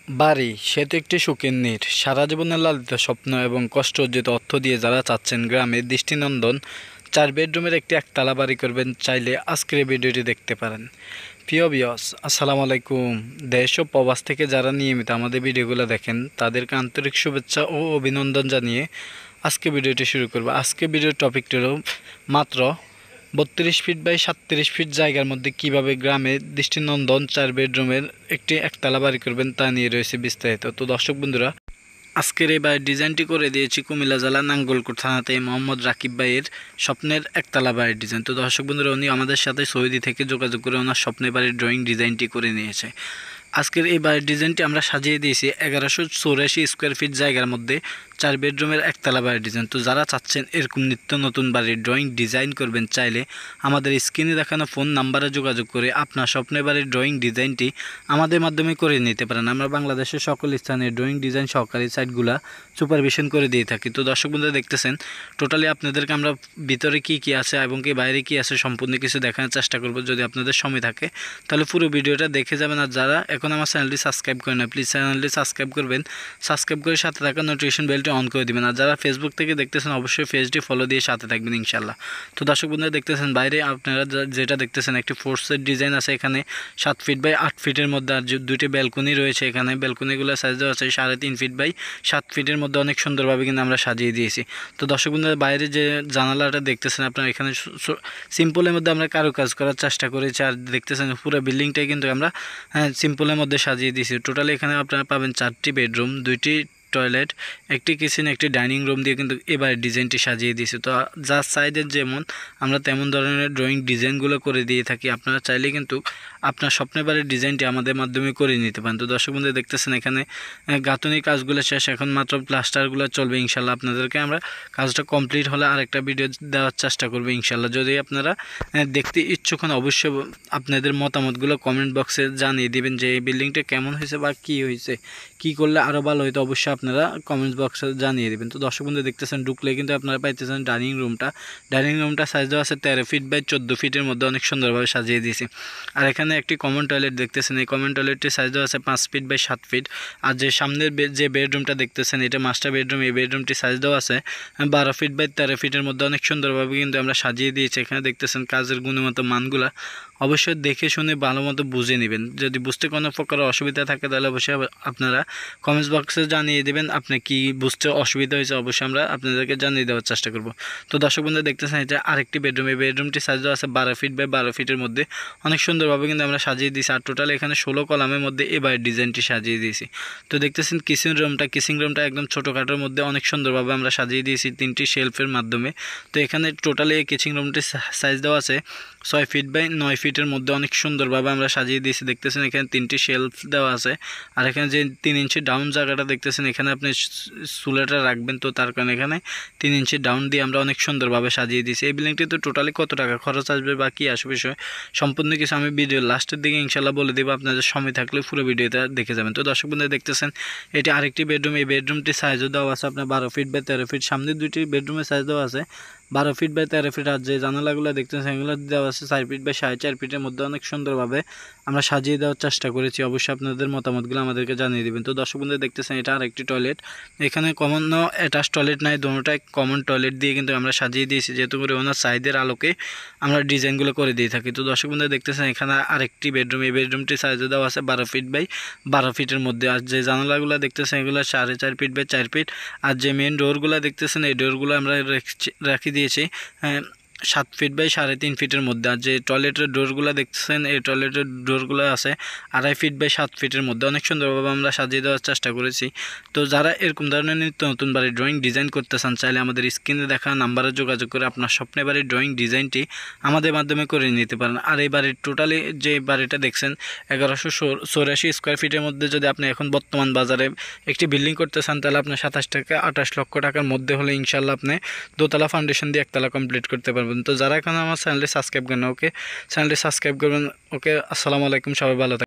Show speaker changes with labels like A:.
A: বাড়ি সে তো একটি সুখের নীড়। সারা জীবনের লালিত স্বপ্ন এবং কষ্ট অর্জিত অর্থ দিয়ে যারা চাচ্ছেন গ্রামে দৃষ্টিনন্দন 4 বেডরুমের একটি একতলা বাড়ি করবেন, চাইলে আজকের এই ভিডিওটি দেখতে পারেন। প্রিয় ভিউয়ার্স, আসসালামু আলাইকুম। দেশ ও প্রবাস থেকে যারা নিয়মিত আমাদের ভিডিওগুলো দেখেন তাদেরকে আন্তরিক শুভেচ্ছা ও অভিনন্দন জানিয়ে আজকে ভিডিওটি শুরু করব। আজকে ভিডিওর টপিকটি হলো মাত্র 32 ফিট বাই 37 ফিট জায়গার মধ্যে কিভাবে গ্রামে দৃষ্টিনন্দন 4 বেডরুমের একটি একতলা বাড়ি করবেন তা নিয়ে রয়েছে বিস্তারিত। তো দর্শক বন্ধুরা, আজকের এই বাড়ির ডিজাইনটি করে দিয়েছি কুমিল্লা জেলা নাঙ্গলকোট থানাতে মোহাম্মদ রাকিব ভাইয়ের স্বপ্নের একতলা বাড়ির ডিজাইন। তো দর্শক বন্ধুরা, উনি আমাদের সাথে সৌদি থেকে যোগাযোগ করে ওনার স্বপ্নের বাড়ির ড্রয়িং ডিজাইনটি করে নিয়েছে। আজকের এই বাড়ির ডিজাইনটি আমরা সাজিয়ে দিয়েছি 1184 স্কোয়ার ফিট জায়গার মধ্যে 4 বেডরুমের একতলা বাড়ির ডিজাইন। তো যারা চাচ্ছেন এরকম নিত্য নতুন বাড়ির ড্রয়িং ডিজাইন করবেন, চাইলে আমাদের স্ক্রিনে দেখানো ফোন নাম্বারে যোগাযোগ করে আপনার স্বপ্নের বাড়ির ড্রয়িং ডিজাইনটি আমাদের মাধ্যমে করে নিতে পারেন। আমরা বাংলাদেশের সকল স্থানে ড্রয়িং ডিজাইন সহকারী সাইটগুলা সুপারভিশন করে দিয়ে থাকি। তো দর্শক বন্ধুরা দেখতেছেন, টোটালি আপনাদেরকে আমরা ভিতরে কি আছে এবং কি বাইরে কি আছে সম্পূর্ণ কিছু দেখানোর চেষ্টা করব। যদি আপনাদের সময় থাকে তাহলে পুরো ভিডিওটা দেখে যাবেন। আর যারা এখন আমার চ্যানেলটি সাবস্ক্রাইব করেন না, প্লিজ চ্যানেলটি সাবস্ক্রাইব করবেন। সাবস্ক্রাইব করে সাথে থাকা নোটিফিকেশন বেলটি অন করে দিবেন। আর যারা ফেসবুক থেকে দেখতেছেন অবশ্যই পেজটি ফলো দিয়ে সাথে থাকবেন ইনশাল্লাহ। তো দর্শক বন্ধুরা দেখতেছেন, বাইরে আপনারা যেটা দেখতেছেন একটি ফোর্সের ডিজাইন আছে এখানে 7 ফিট বাই 8 ফিটের মধ্যে। আর দুইটি ব্যালকনি রয়েছে এখানে। ব্যালকনিগুলো সাইজ দেওয়া আছে 3.5 ফিট বাই 7 ফিটের মধ্যে। অনেক সুন্দরভাবে কিন্তু আমরা সাজিয়ে দিয়েছি। তো দর্শক বন্ধুরা, বাইরে যে জানালাটা দেখতেছেন আপনারা, এখানে সিম্পলের মধ্যে আমরা কারুকাজ করার চেষ্টা করেছি। আর দেখতেছেন পুরো বিল্ডিংটাই কিন্তু আমরা সিম্পলের মধ্যে সাজিয়ে দিয়েছি। টোটালি এখানে আপনারা পাবেন 4টি বেডরুম, 2টি টয়লেট, একটি কিচেন, একটি ডাইনিং রুম দিয়ে কিন্তু এবার ডিজাইনটি সাজিয়ে দিয়েছি। তো যার সাইজের যেমন আমরা তেমন ধরনের ড্রয়িং ডিজাইনগুলো করে দিয়ে থাকি। আপনারা চাইলে কিন্তু আপনার স্বপ্নের বাড়ির ডিজাইনটি আমাদের মাধ্যমে করে নিতে পারেন। তো দর্শক বন্ধু দেখতেছেন, এখানে গাঁথুনি কাজগুলো শেষ, এখন মাত্র প্লাস্টারগুলো চলবে ইনশাল্লাহ। আপনাদেরকে আমরা কাজটা কমপ্লিট হলে আরেকটা ভিডিও দেওয়ার চেষ্টা করবো ইনশাল্লাহ। যদি আপনারা দেখতে ইচ্ছুক হন অবশ্যই আপনাদের মতামতগুলো কমেন্ট বক্সে জানিয়ে দিবেন যে এই বিল্ডিংটা কেমন হয়েছে বা কী হয়েছে, কী করলে আরও ভালো হয়তো অবশ্যই আপনারা কমেন্টস বক্সে জানিয়ে দেবেন। তো দর্শক বন্ধু দেখতেছেন, ঢুকলে কিন্তু আপনারা পাইতেছেন ডাইনিং রুমটা সাইজ দেওয়া আছে 13 ফিট বাই 14 ফিটের মধ্যে। অনেক সুন্দরভাবে সাজিয়ে দিয়েছি। আর এখানে একটি কমন টয়লেট দেখতেছেন, এই কমন টয়লেটটির সাইজ দেওয়া আছে 5 ফিট বাই 7 ফিট। আর যে সামনের যে বেডরুমটা দেখতেছেন এটা মাস্টার বেডরুম। এই বেডরুমটি সাইজ দেওয়া আছে 12 ফিট বাই 13 ফিটের মধ্যে। অনেক সুন্দরভাবে কিন্তু আমরা সাজিয়ে দিয়েছি। এখানে দেখতেছেন কাজের গুণগত মানগুলা অবশ্যই দেখে শুনে ভালো মতো বুঝে নেবেন। যদি বুঝতে কোনো প্রকার অসুবিধা থাকে তাহলে অবশ্যই আপনারা কমেন্টস বক্সে জানিয়ে দেবেন আপনি কি বুঝতে অসুবিধা হয়েছে, অবশ্যই আমরা আপনাদেরকে জানিয়ে দেওয়ার চেষ্টা করব। তো দর্শক বন্ধু দেখতেছেন, এটা আরেকটি বেডরুম। এই বেডরুমটি সাইজ দেওয়া আছে 12 ফিট বাই 12 ফিটের মধ্যে। অনেক সুন্দরভাবে কিন্তু আমরা সাজিয়ে দিয়েছি। আর টোটাল এখানে 16 কলামের মধ্যে এবার ডিজাইনটি সাজিয়ে দিয়েছি। তো দেখতেছেন কিচেন রুমটা একদম ছোটোখাটোর মধ্যে অনেক সুন্দরভাবে আমরা সাজিয়ে দিয়েছি 3টি শেলফের মাধ্যমে। তো এখানে টোটালি এই কিচেন রুমটির সাইজ দেওয়া আছে 6 ফিট বাই 9 ফিটের মধ্যে। অনেক সুন্দরভাবে আমরা সাজিয়ে দিয়েছি। দেখতেছেন এখানে 3টি শেলফ দেওয়া আছে। আর এখানে যে 3 ইঞ্চি ডাউন জায়গাটা দেখতেছেন, এখানে আপনি চুলাটা রাখবেন, তো তার কারণে এখানে 3 ইঞ্চি ডাউন দিয়ে আমরা অনেক সুন্দরভাবে সাজিয়ে দিয়েছি। এই বিল্ডিংটি তো টোটালি কত টাকা খরচ আসবে বা কী আসবে বিষয় সম্পূর্ণ কিছু আমি ভিডিও লাস্টের দিকে ইনশাল্লাহ বলে দেবো। আপনাদের সময় থাকলে পুরো ভিডিওটা দেখে যাবেন। তো দর্শক বন্ধু দেখতেছেন, এটি আরেকটি বেডরুম। এই বেডরুমটি সাইজও দেওয়া আছে আপনার 12 ফিট বাই 13 ফিট। সামনে 2টি বেডরুমের সাইজ দেওয়া আছে 12 ফিট বাই 13 ফিট। আর যে জানালাগুলো দেখতেছেন সেগুলো দেওয়া আছে 4 ফিট বাই 4.5 ফিটের মধ্যে। অনেক সুন্দরভাবে আমরা সাজিয়ে দেওয়ার চেষ্টা করেছি। অবশ্যই আপনাদের মতামতগুলো আমাদেরকে জানিয়ে দেবেন। তো দর্শক বন্ধু দেখতেছেন, এটা আরেকটি টয়লেট। এখানে কমন অ্যাটাচ টয়লেট নাই, দুটোটাই কমন টয়লেট দিয়ে কিন্তু আমরা সাজিয়ে দিয়েছি, যেহেতু করে ওনার সাইজের আলোকে আমরা ডিজাইনগুলো করে দিয়ে থাকি। তো দর্শক বন্ধু দেখতেছেন, এখানে আরেকটি বেডরুম। এই বেডরুমটি সাইজে দেওয়া আছে 12 ফিট বাই 12 ফিটের মধ্যে। আর যে জানালাগুলো দেখতেছেন এগুলো 4.5 ফিট বাই 4 ফিট। আর যে মেন ডোরগুলো দেখতেছেন এই ডোরগুলো আমরা রাখি দিয়েছি 7 ফিট বাই 3.5 ফিটের মধ্যে। আর যে টয়লেটের ডোরগুলো দেখতেছেন এই টয়লেটের ডোরগুলো আছে 2.5 ফিট বাই 7 ফিটের মধ্যে। অনেক সুন্দরভাবে আমরা সাজিয়ে দেওয়ার চেষ্টা করেছি। তো যারা এরকম ধরনের নিত্য নতুন বাড়ির ড্রয়িং ডিজাইন করতে চান, চাইলে আমাদের স্ক্রিনে দেখা নাম্বারে যোগাযোগ করে আপনার স্বপ্নের বাড়ির ড্রয়িং ডিজাইনটি আমাদের মাধ্যমে করে নিতে পারেন। আর এই বাড়ির টোটালি যে বাড়িটা দেখছেন 1184 স্কোয়ার ফিটের মধ্যে যদি আপনি এখন বর্তমান বাজারে একটি বিল্ডিং করতে চান, তাহলে আপনি 27 থেকে 28 লক্ষ টাকার মধ্যে হলে ইনশাল্লাহ আপনি দোতলা ফাউন্ডেশন দিয়ে একতলা কমপ্লিট করতে পারবেন। তো যারা এখন আমার চ্যানেলটি সাবস্ক্রাইব করেন, চ্যানেলটি সাবস্ক্রাইব করবেন। আসসালামু আলাইকুম, সবাই ভালো থাকবেন।